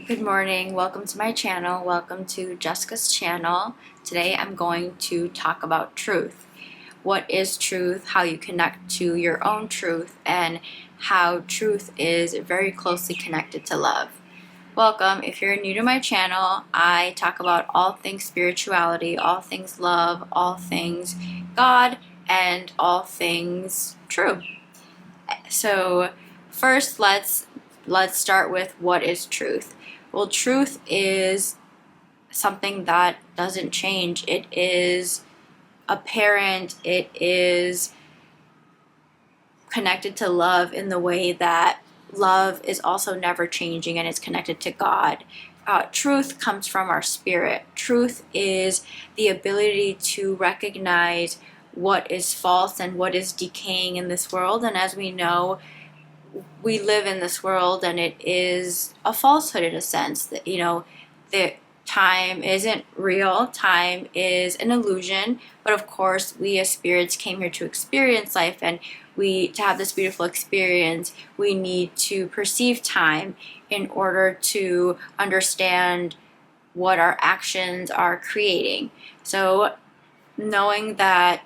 Good morning, welcome to my channel, welcome to Jessica's channel. Today I'm going to talk about truth. What is truth, how you connect to your own truth, and how truth is very closely connected to love. Welcome. If you're new to my channel, I talk about all things spirituality, all things love, all things God, and all things true. So first let's start with what is truth. Well, truth is something that doesn't change. It is apparent. It is connected to love in the way that love is also never changing and it's connected to God. Truth comes from our spirit. Truth is the ability to recognize what is false and what is decaying in this world. And as we know, we live in this world and it is a falsehood in a sense that, that time isn't real, time is an illusion. But of course, we as spirits came here to experience life, and to have this beautiful experience, we need to perceive time in order to understand what our actions are creating. So knowing that,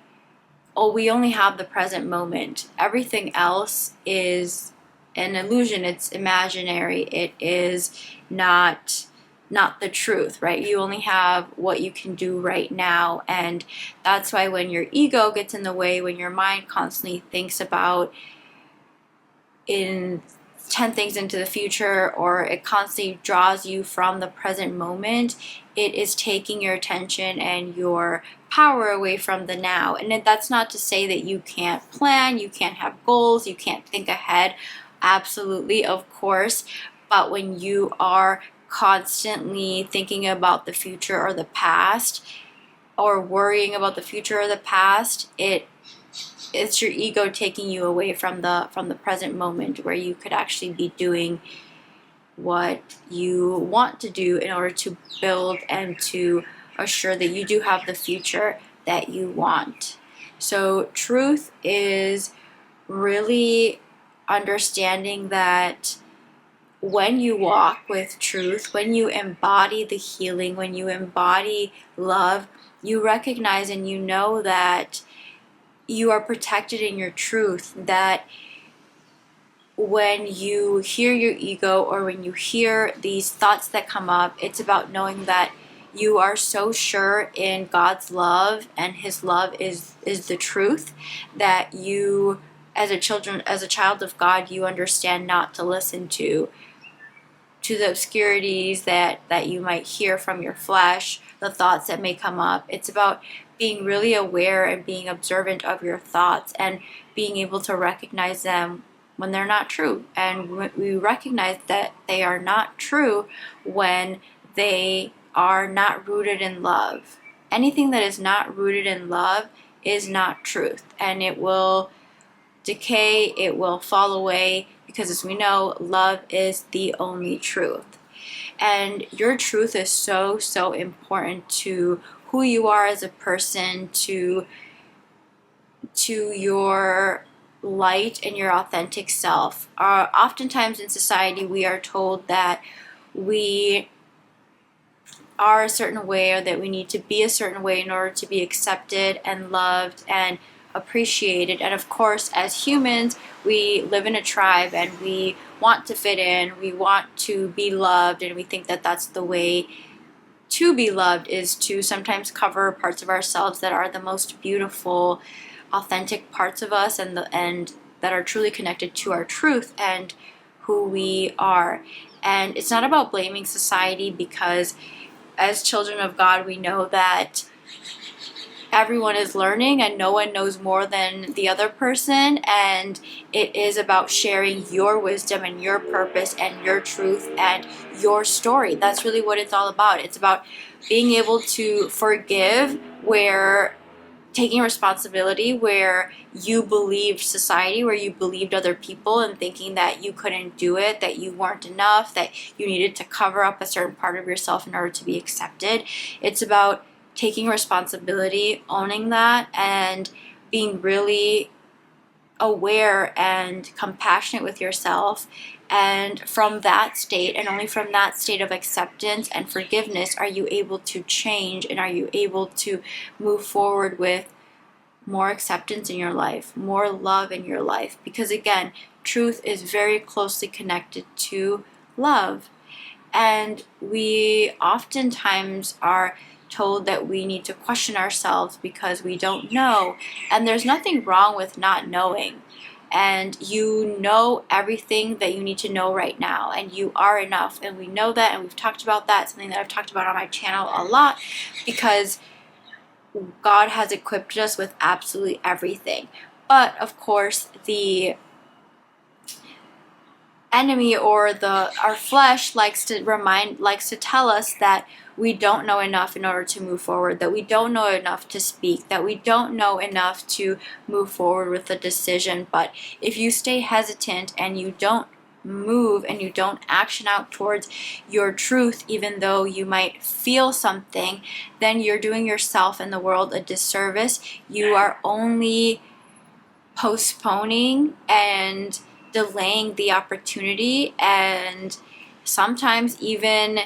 we only have the present moment. Everything else is an illusion. It's imaginary. It is not the truth, right? You only have what you can do right now. And that's why when your ego gets in the way, when your mind constantly thinks about in 10 things into the future, or it constantly draws you from the present moment, it is taking your attention and your power away from the now. And that's not to say that you can't plan, you can't have goals, you can't think ahead. Absolutely, of course. But when you are constantly thinking about the future or the past, or worrying about the future or the past, it's your ego taking you away from the present moment, where you could actually be doing what you want to do in order to build and to assure that you do have the future that you want. So truth is really understanding that when you walk with truth, when you embody the healing, when you embody love, you recognize and you know that you are protected in your truth. That when you hear your ego, or when you hear these thoughts that come up, it's about knowing that you are so sure in God's love, and His love is the truth, that you, as a child of God, you understand not to listen to the obscurities that you might hear from your flesh, the thoughts that may come up. It's about being really aware and being observant of your thoughts, and being able to recognize them when they're not true. And we recognize that they are not true when they are not rooted in love. Anything that is not rooted in love is not truth, and it will decay, it will fall away, because as we know, love is the only truth. And your truth is so important to who you are as a person, to your light and your authentic self. Oftentimes in society, we are told that we are a certain way, or that we need to be a certain way in order to be accepted and loved and appreciated. And of course, as humans, we live in a tribe and we want to fit in, we want to be loved, and we think that that's the way to be loved, is to sometimes cover parts of ourselves that are the most beautiful, authentic parts of us, and that are truly connected to our truth and who we are. And it's not about blaming society, because as children of God, we know that everyone is learning and no one knows more than the other person, and it is about sharing your wisdom and your purpose and your truth and your story. That's really what it's all about. It's about being able to forgive, where taking responsibility where you believed society, where you believed other people, and thinking that you couldn't do it, that you weren't enough, that you needed to cover up a certain part of yourself in order to be accepted. It's about taking responsibility, owning that, and being really aware and compassionate with yourself. And from that state, and only from that state of acceptance and forgiveness, are you able to change, and are you able to move forward with more acceptance in your life, more love in your life. Because again, truth is very closely connected to love. And we oftentimes are told that we need to question ourselves because we don't know. And there's nothing wrong with not knowing. And you know everything that you need to know right now, and you are enough. And we know that, and we've talked about that, something that I've talked about on my channel a lot, because God has equipped us with absolutely everything. But of course, the enemy, or our flesh, likes to tell us that we don't know enough in order to move forward, that we don't know enough to speak, that we don't know enough to move forward with a decision. But if you stay hesitant and you don't move and you don't action out towards your truth, even though you might feel something, then you're doing yourself and the world a disservice. You are only postponing and delaying the opportunity, and sometimes even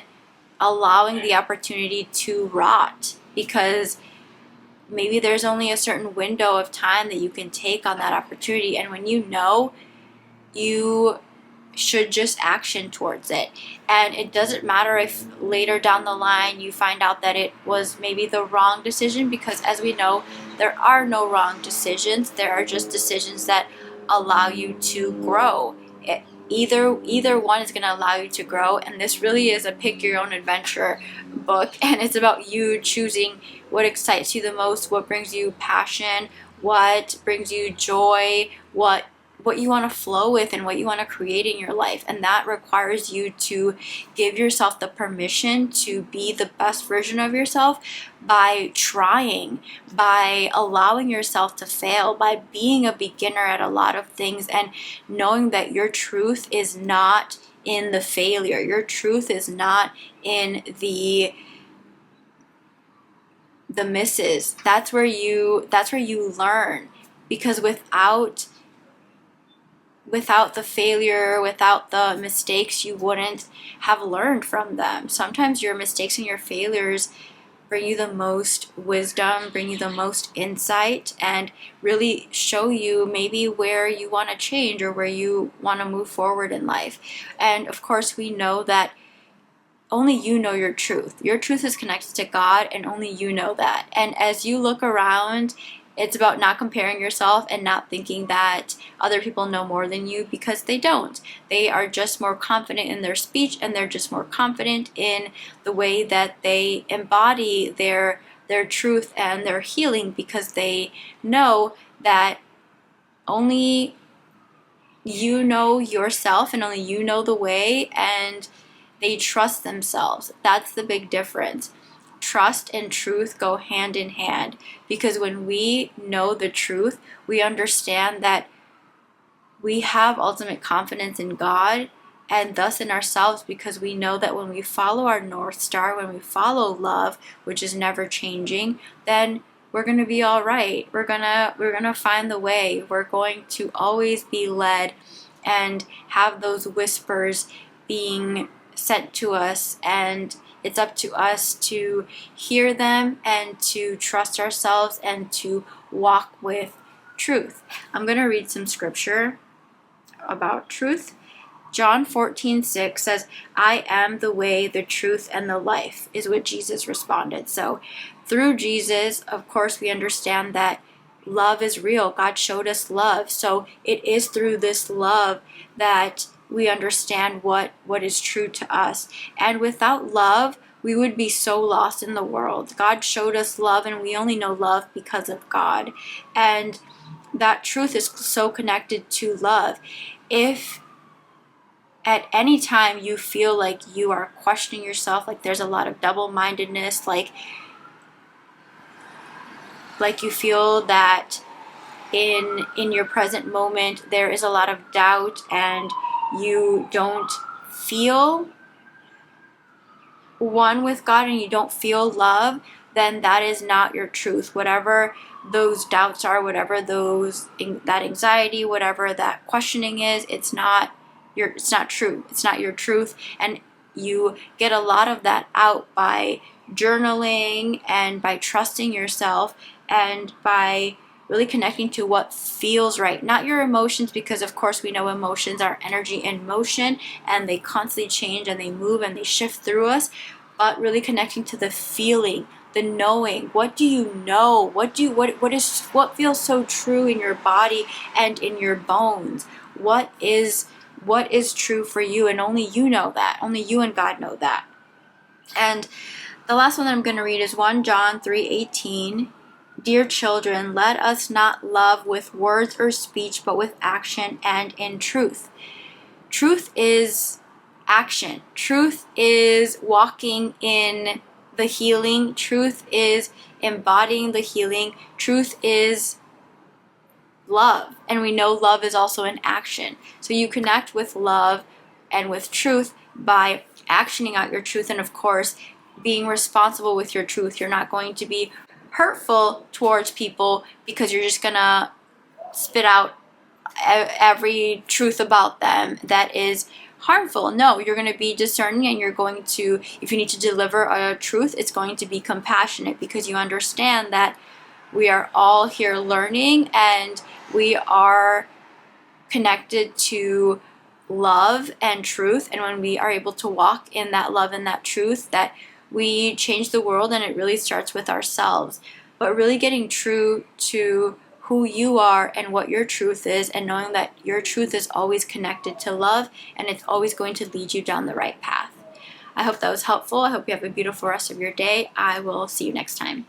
allowing the opportunity to rot, because maybe there's only a certain window of time that you can take on that opportunity, and when you know, you should just action towards it. And it doesn't matter if later down the line you find out that it was maybe the wrong decision, because as we know, there are no wrong decisions. There are just decisions that allow you to grow. Either one is going to allow you to grow, and this really is a pick your own adventure book, and it's about you choosing what excites you the most, what brings you passion, what brings you joy, what you want to flow with, and what you want to create in your life. And that requires you to give yourself the permission to be the best version of yourself by trying, by allowing yourself to fail, by being a beginner at a lot of things, and knowing that your truth is not in the failure. Your truth is not in the misses. That's where you learn, because without the failure, without the mistakes, you wouldn't have learned from them. Sometimes your mistakes and your failures bring you the most wisdom, bring you the most insight, and really show you maybe where you want to change or where you want to move forward in life. And of course, we know that only you know your truth. Your truth is connected to God, and only you know that. And as you look around, it's about not comparing yourself and not thinking that other people know more than you, because they don't. They are just more confident in their speech, and they're just more confident in the way that they embody their truth and their healing, because they know that only you know yourself and only you know the way, and they trust themselves. That's the big difference. Trust and truth go hand in hand, because when we know the truth, we understand that we have ultimate confidence in God and thus in ourselves, because we know that when we follow our North Star, when we follow love, which is never changing, then we're going to be all right. We're going to find the way. We're going to always be led and have those whispers being sent to us, and it's up to us to hear them and to trust ourselves and to walk with truth. I'm going to read some scripture about truth. John 14:6 says, "I am the way, the truth, and the life," is what Jesus responded. So through Jesus, of course, we understand that love is real. God showed us love. So it is through this love that we understand what is true to us. And without love, we would be so lost in the world. God showed us love, and we only know love because of God. And that truth is so connected to love. If at any time you feel like you are questioning yourself, like there's a lot of double-mindedness, like you feel that in your present moment there is a lot of doubt, and you don't feel one with God, and you don't feel love, then that is not your truth. Whatever those doubts are, whatever that anxiety, whatever that questioning is, it's not true. It's not your truth. And you get a lot of that out by journaling and by trusting yourself and by really connecting to what feels right, not your emotions, because of course we know emotions are energy in motion and they constantly change and they move and they shift through us, but really connecting to the feeling, the knowing. What do you know? What feels so true in your body and in your bones? What is true for you, and only you know that. Only you and God know that. And the last one that I'm going to read is 1 John 3:18. Dear children, let us not love with words or speech, but with action and in truth. Truth is action. Truth is walking in the healing. Truth is embodying the healing. Truth is love. And we know love is also an action. So you connect with love and with truth by actioning out your truth, and of course being responsible with your truth. You're not going to be hurtful towards people because you're just gonna spit out every truth about them that is harmful. No, you're going to be discerning, and you're going to, if you need to deliver a truth, it's going to be compassionate, because you understand that we are all here learning and we are connected to love and truth. And when we are able to walk in that love and that truth, that we change the world, and it really starts with ourselves. But really getting true to who you are and what your truth is, and knowing that your truth is always connected to love, and it's always going to lead you down the right path. I hope that was helpful. I hope you have a beautiful rest of your day. I will see you next time.